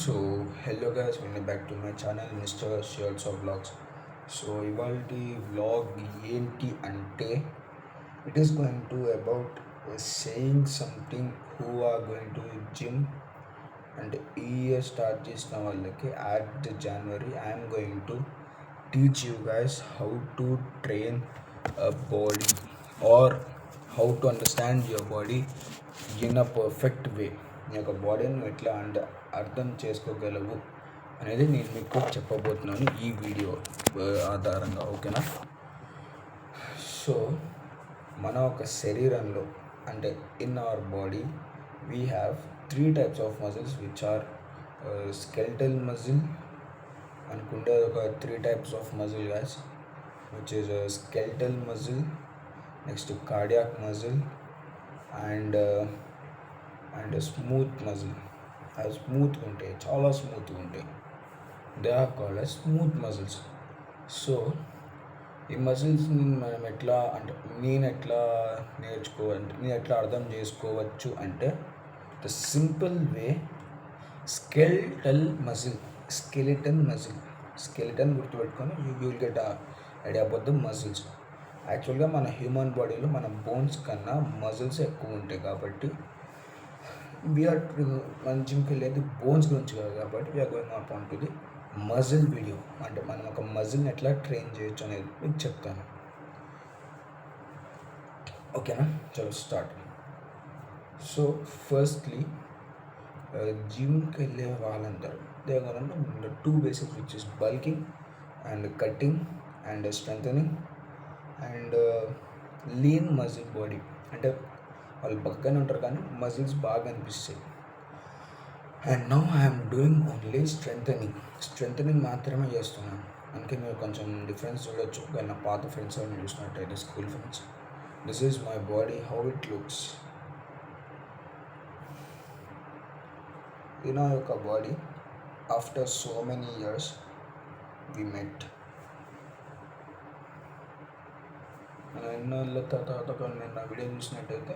So hello guys, welcome back to my channel mister షియల్స్ of vlogs. So ఇవాళ vlog ఏంటి అంటే it is going to about saying something who are going to gym. అంటే ఈ year start చేసిన వాళ్ళకి at January I'm going to teach you guys how to train a body or how to understand your body in a perfect way. నీ యొక్క బాడీని నువ్వు ఎట్లా అర్థం చేసుకోగలవు అనేది నేను మీకు చెప్పబోతున్నాను ఈ వీడియో ఆధారంగా. ఓకేనా? సో మన ఒక శరీరంలో అంటే in our body we have 3 types of muscles which are skeletal muscle. అనుకుంటే ఒక 3 types of muscle goes which is skeletal muscle, next cardiac muscle and smooth muscle. అవి స్మూత్గా ఉంటాయి, చాలా స్మూత్గా ఉంటాయి. They are called as smooth muscles. So ఈ మజిల్స్ని మనం ఎట్లా అంటే నేను ఎట్లా నేను ఎట్లా అర్థం చేసుకోవచ్చు అంటే ద సింపుల్ వే స్కెలిటన్ గుర్తుపెట్టుకొని you will get idea about the muscles. యాక్చువల్గా మన హ్యూమన్ బాడీలో మన బోన్స్ కన్నా మజిల్స్ ఎక్కువ ఉంటాయి కాబట్టి వీఆర్ మన జిమ్కి వెళ్ళేది బోన్స్ గురించి కాదు కాబట్టి we're going up on to the muscle video. అంటే మనం ఒక మజిల్ని ఎట్లా ట్రైన్ చేయొచ్చు అనేది మీకు చెప్తాను. ఓకేనా? చలో స్టార్ట్. సో ఫస్ట్లీ జిమ్కి వెళ్ళే వాళ్ళందరూ they are gonna 2 basics which is bulking and cutting and strengthening and lean muscle body. అంటే వాళ్ళు బక్కనే ఉంటారు కానీ మజిల్స్ బాగా అనిపిస్తాయి. And now I'm doing only strengthening మాత్రమే చేస్తున్నాను. అందుకే మీరు కొంచెం డిఫరెన్స్ చూడొచ్చు. కానీ నా పాత ఫ్రెండ్స్ ఎవరిని చూసినట్టయితే school friends, this is my body how it looks. నా యొక్క body after so many years we met. మనం ఎన్నో ఏళ్ళ తర్వాత నేను నా వీడియో చూసినట్టయితే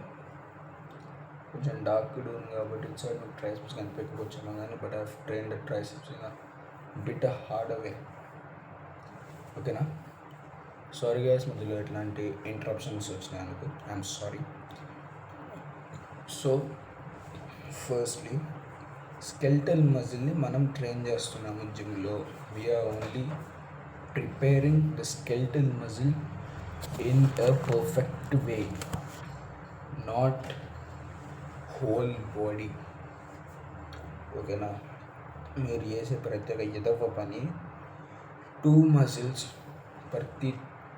కొంచెం డార్క్గా ఉంది కాబట్టి ఇటు సైడ్ మీకు ట్రైసెప్స్ కనిపించకపోవచ్చు కానీ but I train the triceps in bit hard away. ఓకేనా? సారీ గైస్, మధ్యలో ఎట్లాంటి ఇంటరప్షన్స్ వచ్చినాయి అనుకో, I'm sorry. So firstly skeletal మజిల్ని మనం ట్రైన్ చేస్తున్నాము జిమ్లో. We're only preparing the skeletal muscle in a perfect way, not whole body. ఓకేనా? మీరు చేసే ప్రతి ఒక్క ఎదవ పని 2 మజిల్స్ ప్రతి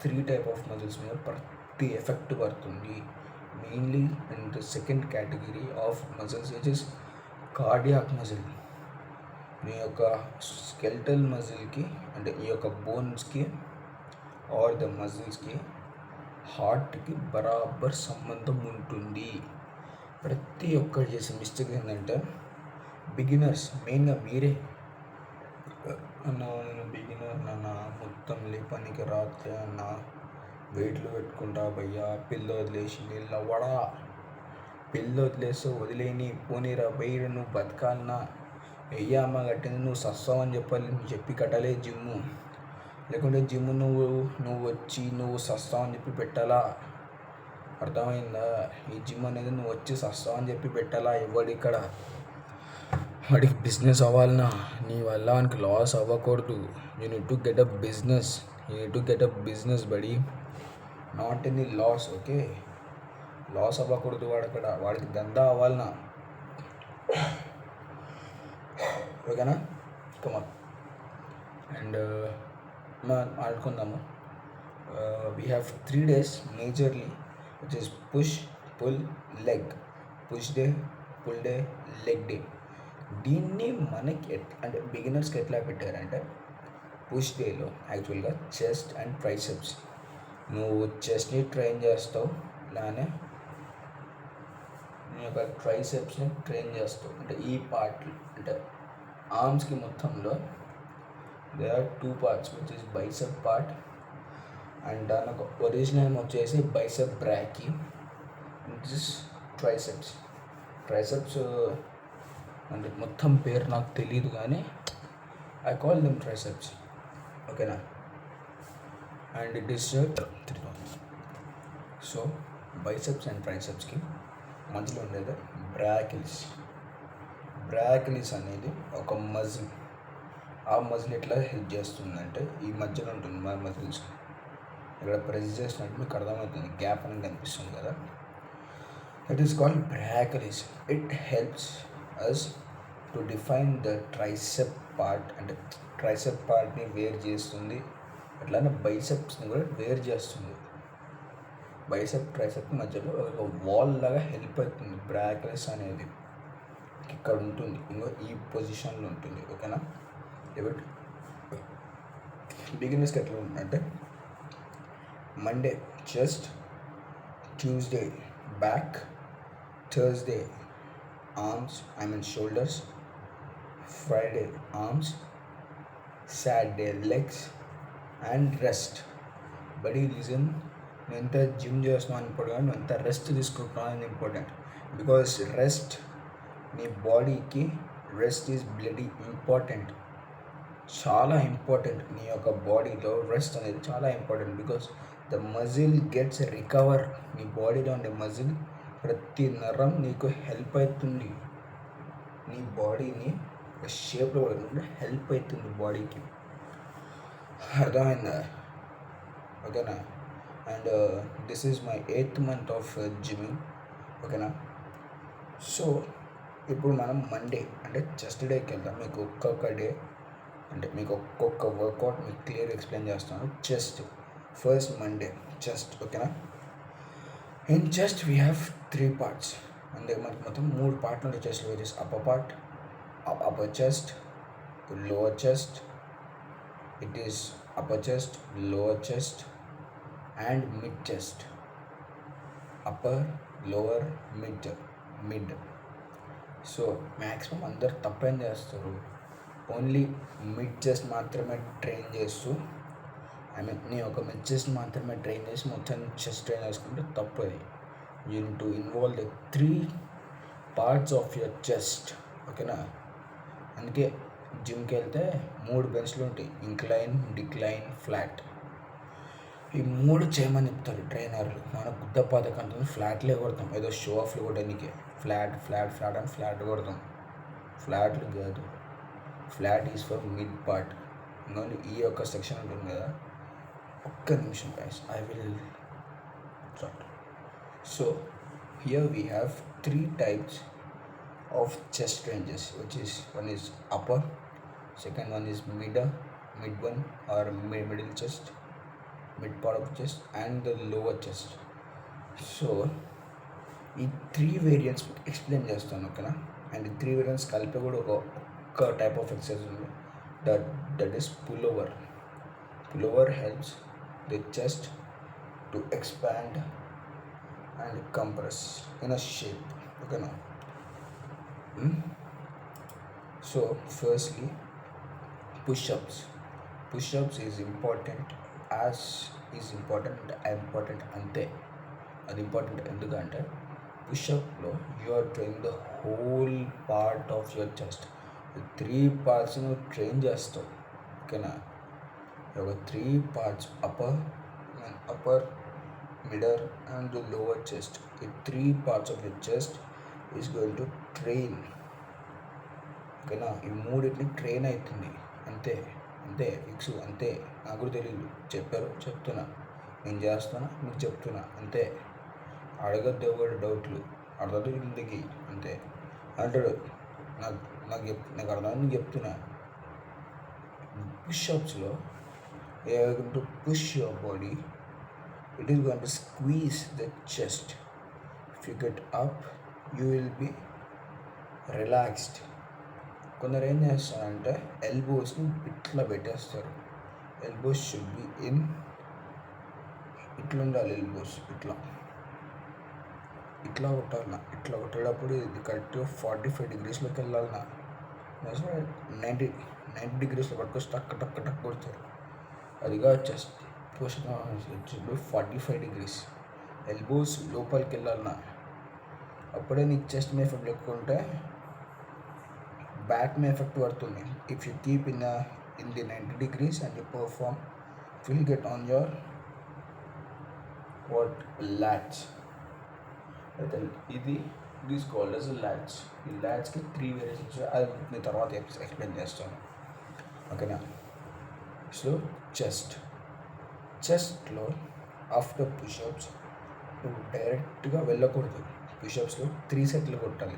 3 type ఆఫ్ మజిల్స్ మీద ప్రతి ఎఫెక్ట్ పడుతుంది. Mainly and the second category of muscles which is cardiac muscle. మీ యొక్క స్కెల్టల్ మజిల్కి అంటే ఈ యొక్క బోన్స్కి ఆర్ ద మజిల్స్కి హార్ట్కి బరాబర్ సంబంధం ఉంటుంది. ప్రతి ఒక్కరు చేసే మిస్టేక్ ఏంటంటే బిగినర్స్, మెయిన్గా మీరే, నేను బిగినర్ నాన్న, మొత్తం లేపనికి రాత్రి అన్న, వెయిట్లు పెట్టుకుంటా భయ్యా, పిల్ల వదిలేసి నిల్లవడా, పిల్ల వదిలేస్తే వదిలేని పోనీరా బయట, నువ్వు బతకాలన్నా వెయ్యి అమ్మ కట్టింది, నువ్వు సస్తావు అని చెప్పాలి, నువ్వు చెప్పి కట్టాలే జిమ్ము, లేకుంటే జిమ్ము నువ్వు వచ్చి నువ్వు సస్తావు అని చెప్పి పెట్టాలా. అర్థమైందా? ఈ జిమ్ అనేది నువ్వు వచ్చి సస్తావు అని చెప్పి పెట్టాలా. ఇక్కడ వాడికి బిజినెస్ అవ్వాలన్నా నీ వల్ల వానికి లాస్ అవ్వకూడదు. You need to get a business buddy, not any loss. Okay? Loss అవ్వకూడదు వాడికి దందా అవ్వాలన్నా. ఓకేనా? కమాన్. అండ్ మనం ఆడుకుందాము. We have 3 days majorly which is push, pull, leg. Push day, pull day, leg day. దీన్ని మనకి అంటే బిగినర్స్కి ఎట్లా పెట్టారంటే పుష్ డేలో యాక్చువల్గా చెస్ట్ అండ్ ట్రైసెప్స్. నువ్వు చెస్ట్ని ట్రైన్ చేస్తావు, అలానే నీ యొక్క ట్రైసెప్స్ని ట్రైన్ చేస్తావు. అంటే ఈ పార్ట్ అంటే ఆర్మ్స్కి మొత్తంలో they are 2 parts which is bicep part and దాని ఒక ఒరిజినల్ వచ్చేసి bicep brachii, which is triceps. అంటే మొత్తం పేరు నాకు తెలియదు కానీ ఐ కాల్ దెమ్ ట్రైసెప్స్. ఓకేనా. And it is 3000. So biceps and ట్రైసెప్స్కి మధ్యలో ఉండేది బ్రాకిల్స్. బ్రాకిలిస్ అనేది ఒక మజిల్. ఆ మజిల్ ఎట్లా హెల్ప్ చేస్తుందంటే ఈ మధ్యలో ఉంటుంది మా మజిల్స్. ఇక్కడ ప్రెస్ చేసినట్టు మీకు అర్థమవుతుంది, గ్యాప్ అనేది కనిపిస్తుంది కదా. It is called brachialis. It helps us to define the tricep part. అంటే ట్రైసెప్ పార్ట్ని వేర్ చేస్తుంది, అట్లానే బైసెప్స్ని కూడా వేర్ చేస్తుంది. బైసెప్ ట్రైసెప్ మధ్యలో ఒక వాల్ లాగా హెల్ప్ అవుతుంది బ్రాకిలిస్ అనేది. ఇక్కడ ఉంటుంది, ఇంకో ఈ పొజిషన్లో ఉంటుంది. ఓకేనా. కాబట్టి బిగినర్స్కి ఎట్లా ఉంటుందంటే Monday chest, Tuesday back, Thursday arms shoulders, Friday arms, Saturday legs and rest. But ఈ రీజన్ నేను ఎంత జిమ్ చేస్తున్నాను ఇంపార్టెంట్, నువ్వు ఎంత రెస్ట్ తీసుకుంటున్నావు అనేది ఇంపార్టెంట్. బికాస్ రెస్ట్, నీ బాడీకి రెస్ట్ ఈజ్ బ్లడీ ఇంపార్టెంట్, చాలా ఇంపార్టెంట్. నీ యొక్క బాడీలో రెస్ట్ అనేది చాలా important. Because the muscle gets recover. నీ బాడీలో ఉండే మజిల్ ప్రతి నరం నీకు హెల్ప్ అవుతుంది, నీ బాడీని ఒక షేప్లో కూడా హెల్ప్ అవుతుంది బాడీకి. అర్థమైందా. ఓకేనా. And this is my 8th month of gymming. ఓకేనా. సో ఇప్పుడు మనం మండే అంటే చెస్ట్ డేకి వెళ్దాం. మీకు ఒక్కొక్క డే అంటే మీకు ఒక్కొక్క వర్కౌట్ మీకు క్లియర్ ఎక్స్ప్లెయిన్ చేస్తాను. Chest first Monday chest. ఓకేనా. In chest we have 3 parts. అంటే మనకి మొత్తం 3 పార్ట్లు ఉంటాయి చెస్ట్లో. Which is upper chest, lower chest. It is upper chest, lower chest and mid chest. Upper, lower, mid. So maximum అందరు తప్పేం చేస్తారు, ఓన్లీ మిడ్ చెస్ట్ మాత్రమే ట్రైన్ చేస్తూ, నేను ఒక మిడ్ చెస్ట్ మాత్రమే ట్రైన్ చేసి మొత్తం చెస్ట్ ట్రైన్ చేసుకుంటే తప్పు. అది you need to involve the 3 parts of your chest. ఓకేనా. అందుకే జిమ్కి వెళ్తే 3 బెంచ్లు ఉంటాయి, ఇంక్లైన్, డిక్లైన్, ఫ్లాట్. ఈ 3 చేయమని చెప్తారు ట్రైనర్లు. మన గుద్ద పాతకంటే ఫ్లాట్లే కొడతాం, ఏదో షో ఆఫ్లు కొట్టడానికే. ఫ్లాట్ అని ఫ్లాట్ కొడతాం. ఫ్లాట్లు కాదు, flat is for mid part. ఇంకోటి ఈ యొక్క సెక్షన్ ఉంటుంది కదా. ఒక్క నిమిషం guys, I will start. So here we have 3 types of chest ranges, which is one is upper, second one is mid one or middle chest, mid part of chest and the lower chest. So ఈ 3 variants explain చేస్తాను. ఓకేనా. And ఈ 3 variants కలిపి కూడా ఒక type of exercise ఉంది, that is pull over helps the chest to expand and compress in a shape. ఓకేనా. So firstly pushups is important అంతే. అది ఇంపార్టెంట్ ఎందుకంటే పుషప్లో you are train the whole part of your chest. 3 parts నువ్వు train చేస్తావు. ఓకేనా. ఒక 3 parts upper, middle and the lower chest. ఈ 3 parts of your chest is going to train. ఓకేనా. ఈ 3 ట్రైన్ అవుతుంది అంతే ఫిక్స్. అంతే. నాకు కూడా తెలియదు, చెప్తున్నా, నేను చేస్తున్నా, మీకు చెప్తున్నా అంతే. అడగద్దు ఎవరు డౌట్లు, అర్థం ఇందుకి అంతే అంటాడు. నాకు అర్థం చెప్తున్నా. పుషప్స్లో to push your body, it is going to squeeze the chest. If you get up you will be relaxed. కొందరు ఏం చేస్తారంటే ఎల్బోస్ని ఇట్లా పెట్టేస్తారు. ఎల్బోస్ షుడ్ బి ఇన్, ఇట్లా ఉండాలి. ఎల్బోస్ ఇట్లా కొట్టాలన్నా. ఇట్లా కొట్టేటప్పుడు ఇది కరెక్ట్గా 45 degreesలోకి వెళ్ళాలన్నా. 90 degreesలో పట్టుకొచ్చి టక్ కొడతారు. అదిగా చెస్ట్ పోషన్ 45 degrees. ఎల్బోస్ లోపలికి వెళ్ళాలన్నా. అప్పుడే నీకు చెస్ట్ మీద లెక్కుంటే బ్యాక్ మీద ఎఫెక్ట్ పడుతుంది. If you keep in the 90 degrees and you perform, it will get on your what lats. అయితే ఇది ఈజ్ కాల్డ్ as lats. ఈ లాట్స్కి 3 వేరియేషన్స్, అది మీ తర్వాత ఎక్స్ప్లెయిన్ చేస్తాను, ఓకేనా. సో చెస్ట్లో ఆఫ్టర్ పుషప్స్ నువ్వు డైరెక్ట్గా వెళ్ళకూడదు. పుషప్స్లో 3 సెట్లు కొట్టాలి.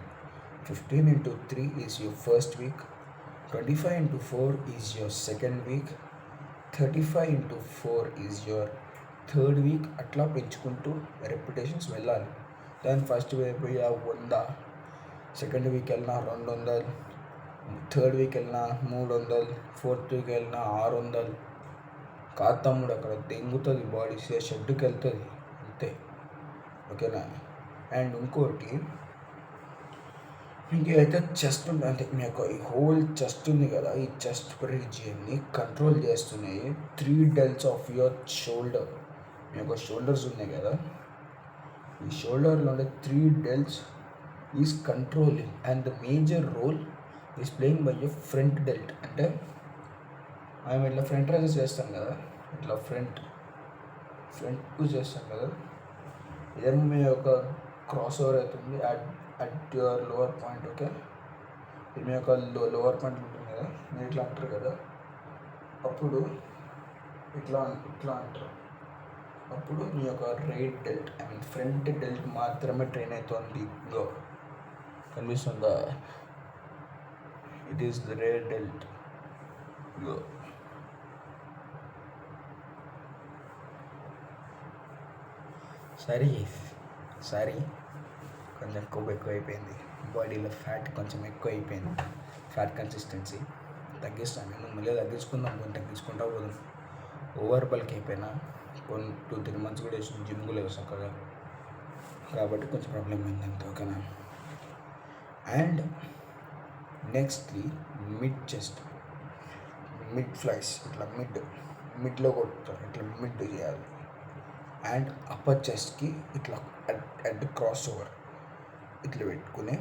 15 into 3 is your first week, 25 into 4 is your second week, 35 into 4 is your third week. అట్లా పెంచుకుంటూ రెప్యుటేషన్స్ వెళ్ళాలి. దాని ఫస్ట్ అయిపోయి 100, సెకండ్ వీక్ వెళ్ళినా 200, థర్డ్ వీక్ వెళ్ళినా 300, ఫోర్త్ వీక్ వెళ్ళినా 600. కాదు తమ్ముడు, అక్కడ దెంగుతుంది బాడీ, షెడ్కి వెళ్తుంది అంతే, ఓకేనా. అండ్ ఇంకోటి, మీకు అయితే చెస్ట్ ఉంది అంటే మీ యొక్క ఈ హోల్ చెస్ట్ ఉంది కదా, ఈ చెస్ట్ రీజియన్ని కంట్రోల్ చేస్తున్నాయి 3 delts ఆఫ్ యువర్ షోల్డర్. మీ యొక్క షోల్డర్స్ ఉన్నాయి కదా, ఈ షోల్డర్లో ఉండే 3 delts is controlling and the major role is playing by your front delt. అంటే మేము ఇట్లా ఫ్రంట్ రైజెస్ చేస్తాం కదా, ఇట్లా ఫ్రంట్ పుష్ చేస్తాం కదా, ఇదేమో మీ యొక్క క్రాస్ ఓవర్ అవుతుంది at your lower point, okay. ఇది మీ యొక్క లోవర్ పాయింట్ ఉంటుంది కదా, మీరు ఇట్లా అంటారు కదా, అప్పుడు ఇట్లా అంటారు. అప్పుడు మీ యొక్క right dwelt, I mean front dwelt మాత్రమే ట్రైన్ అవుతుంది. గో, కనిపిస్తుందా? It is the right dwelt. Go. Sorry కొంచెం ఎక్కువ అయిపోయింది, బాడీలో ఫ్యాట్ కొంచెం ఎక్కువ అయిపోయింది, ఫ్యాట్ కన్సిస్టెన్సీ తగ్గిస్తాను నేను, మళ్ళీ తగ్గించుకుందాం, కొంచెం తగ్గించుకుంటా పోదాం. ఓవర్ బల్క్ అయిపోయినా, 2-3 months కూడా వేసిన, జిమ్ కూడా వేస్తాం కదా, కాబట్టి కొంచెం ప్రాబ్లం అయింది అంతే, ఓకేనా. And nextly mid chest, mid flies, ఇట్లా మిడ్లో కొడతారు, ఇట్లా మిడ్ చేయాలి. అండ్ అప్పర్ చెస్ట్కి ఇట్లా అట్ క్రాస్ ఓవర్ ఇట్లా పెట్టుకుని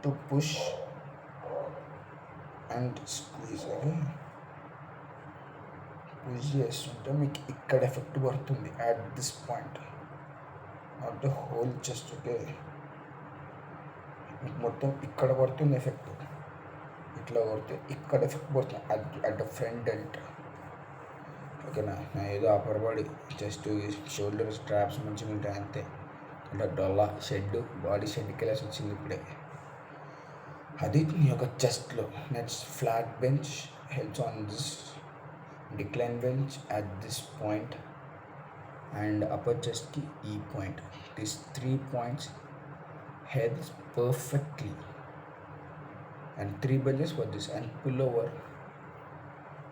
టు పుష్ అండ్ స్క్వీజ్ అని పుష్ చేస్తుంటే మీకు ఇక్కడ ఎఫెక్ట్ పడుతుంది at this point, not the whole chest, okay. మీకు మొత్తం ఇక్కడ పడుతుంది ఎఫెక్ట్, ఇట్లా కొడితే ఇక్కడ ఎఫెక్ట్ పడుతుంది అట్ ద ఫ్రంట్ డెల్ట్, ఓకేనా. నా ఏదో upper body, chest, shoulder straps మంచిగా ఉంటాయి అంతే. అంటే డొల్లా బాడీ షెడ్కి వెళ్ళాల్సి వచ్చింది ఇప్పుడే. అది నీ యొక్క చెస్ట్లో. Next flat bench helps on this decline bench at this point and upper చెస్ట్కి ఈ point. This 3 points heads perfectly and 3 benches for this and pull over.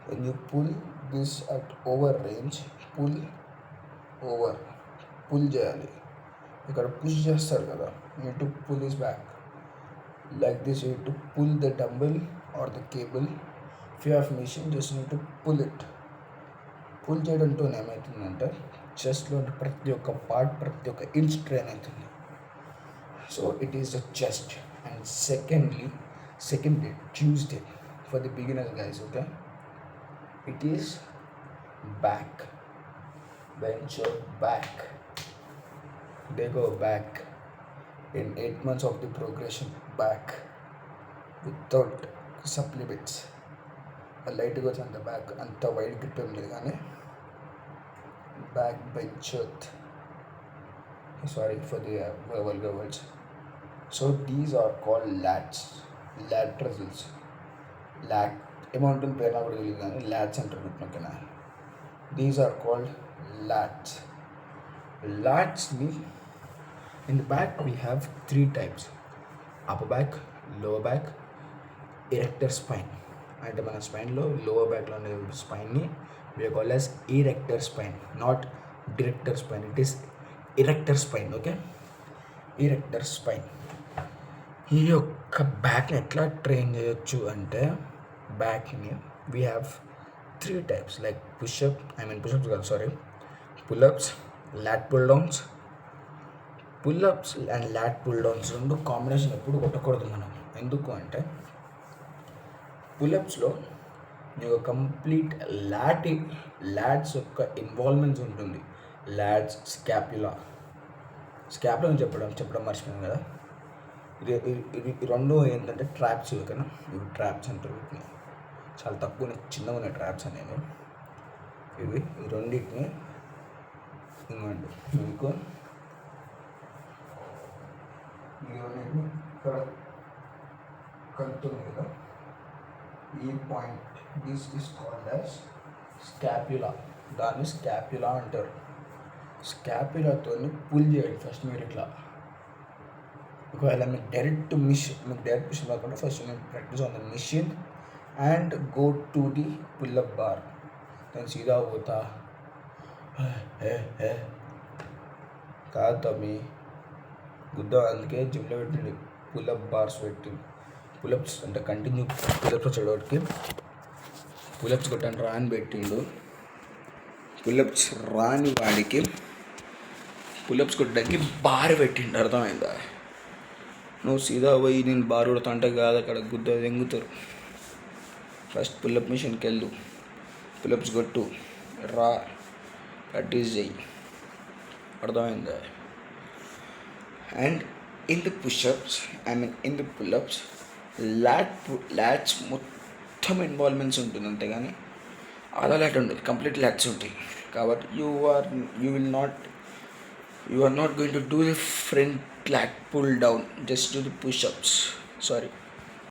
When you pull this at over range, pull చేయాలి. ఇక్కడ push చేస్తారు కదా, you need to pull this back like this. You need to pull the dumbbell or the cable. If you have machine, just need to pull it. Pull చేయడంతో ఏమవుతుందంటే చెస్ట్లో ప్రతి ఒక్క part, ప్రతి ఒక్క ఇంచ్ ట్రైన్ అవుతుంది. So it is the chest. And second day Tuesday for the beginners guys, okay. It is back, bench your back, they go back in 8 months of the progression, back without supplements. లైట్గా వచ్చి the back అంత wide grip ఏం లేదు, కానీ back bench, sorry for the vulgar words. So these are called lats, laterals. lat ఏమంటుంది పేరు నాకు కూడా తెలియదు, కానీ లాట్స్ అంటారు, ఓకేనా. These are called lats. లాట్స్ని in the back we have 3 types: upper back, lower back, erector spine. అంటే మన స్పైన్లో లోవర్ బ్యాక్లో ఉండే స్పైన్ని we call as erector spine, not director spine. It is erector spine, okay. Erector spine. ఈ యొక్క బ్యాక్ని ఎట్లా train చేయొచ్చు అంటే, బ్యాక్ని we have 3 types like pushups కాదు, sorry, pullups, lat pull downs. Pullups and lat pull downs రెండు combination ఎప్పుడు కొట్టకూడదు మనం. ఎందుకు అంటే పులప్స్లో నీకు కంప్లీట్ లాట్స్ యొక్క ఇన్వాల్వ్మెంట్స్ ఉంటుంది. లాట్స్, స్కాప్యులా చెప్పడం మర్చిపోయాను కదా. ఇది రెండు ఏంటంటే ట్రాప్స్, ఓకేనా. ఇవి ట్రాప్స్ అంటారు వీటిని. చాలా తక్కువ చిన్నగా ఉన్నాయి ట్రాప్స్ అనేవి. ఇవి ఈ రెండింటిని ఇవ్వండి మీకు ఇక్కడ కలుపుతుంది కదా. ఈ point this is called as scapula. దాన్ని స్కాప్యులా అంటారు. స్కాప్యులాతో పుల్ చేయండి ఫస్ట్ మీరు ఇట్లా. ఒకవేళ మీకు డైరెక్ట్ మిషన్ కాకుండా ఫస్ట్ మీరు practice on the machine and go to the pull up bar. నేను సీదా పోతా కాదు తమ్మి గుద్ద. అందుకే జిమ్లో పెట్టిండు పుల్అప్ బార్స్ పెట్టిండు. పులప్స్ అంటే కంటిన్యూ పులప్స్ వచ్చేటోటికి పులప్స్ కొట్టండి రా అని పెట్టిండు. పులప్స్ రాని వాడికి పులప్స్ కొట్టడానికి బార్ పెట్టిండు. అర్థమైందా? నువ్వు సీదా పోయి నేను బార్ కొడతా అంటే కాదు, అక్కడ గుద్ద దెంగుతారు. ఫస్ట్ పుల్అప్ మిషన్కి వెళ్ళు, పులప్స్ కొట్టు, రా, ప్రాక్టీస్ చెయ్యి. అర్థమైందా? And in the push ups in the pull ups lats మొత్తం ఇన్వాల్వ్మెంట్స్ ఉంటుంది, అంతేగాని అలా లాట్ ఉండదు, కంప్లీట్ లాట్స్ ఉంటాయి. కాబట్టి you are not going to do the front lat pull down, just do the push-ups. Sorry.